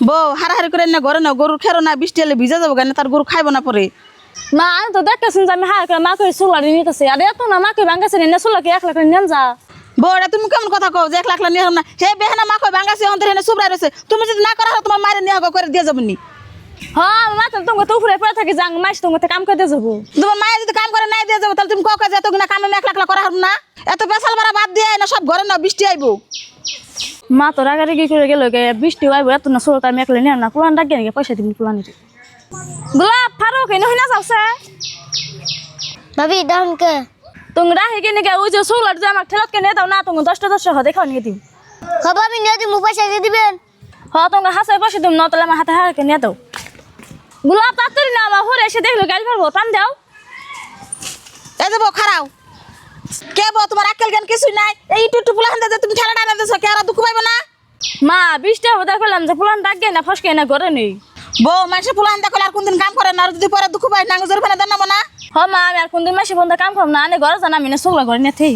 বউ হারাহারি করে না ঘরে না গরুর খেরো না বৃষ্টি এলে ভিজে যাবো কেন তার গরু খাইবো না পরে মা আমি তো দেখতেছি যে আমি হার করে মাকে সোলা নিতেছি আর এত না মাকে ভাঙাছে না সোলাকে 1 লাখ নিয়ে যা বউ তুমি কেমন কথা কও যে 1 লাখ নিয়ে না হে বেহানা মা কই ভাঙাছে অন্তরে হেনে সুবরা রয়েছে তুমি যদি না করা তোমার মায়ের নিয়ে করে দিয়ে যাবনি হ্যাঁ মা তুমি তো উপরে পড়ে থাকি যাং মাস তুমি কাম করে দিয়ে যাবো তোমার মায়ের যদি কাম করে নাই দিয়ে যাবো তাহলে তুমি কক যে এত না কামে 1 লাখ করা হবে না এত পেশাল ভাড়া বাদ দিয়ে না সব ঘরে না বৃষ্টি আইবো মা তো রাগারাগি করে গেল বৃষ্টি আইবো এত না সোলা আমি একলে নিয়ে না পুলান ডাক গিয়ে পয়সা দিবি পুলানি গোলাপ ফারুক এনে হইনা যাচ্ছে ভাবি দাম কে তুমি রাহি কিনে গে ওই যে সোলার যে আমাকে ঠেলাত কিনে দাও না তুমি 10 দেখাও নিয়ে দিও খবর আমি নিয়ে দিই পয়সা দিয়ে দিবেন হ্যাঁ তোমাকে হাসে পয়সা দিম না তাহলে আমার হাতে হারকে নিয়ে দাও গোলাপ তাড়াতাড়ি না আমার হরে এসে দেখলো গাড়ি ফেলবো টান দাও এই যে বউ খারাও কে বউ তোমার আক্কেল জ্ঞান কিছুই নাই এই টুটু পুলা হান্দা যে তুমি ঠেলা টানা দিছো কে আর দুঃখ পাইবো না মা বৃষ্টি হবে দেখলাম যে পুলান ডাক গে না ফসকে না ঘরে নেই বউ মানুষের পুলা হান্দা করলে আর কোনদিন কাম করে না আর যদি পরে দুঃখ পাই নাঙ্গজের ফেলে দেন না হ্যাঁ মা আমি আর কোনদিন মাসে বন্ধ কাম করব না আনে ঘরে জানা আমি না সোলা ঘরে নিয়ে থেই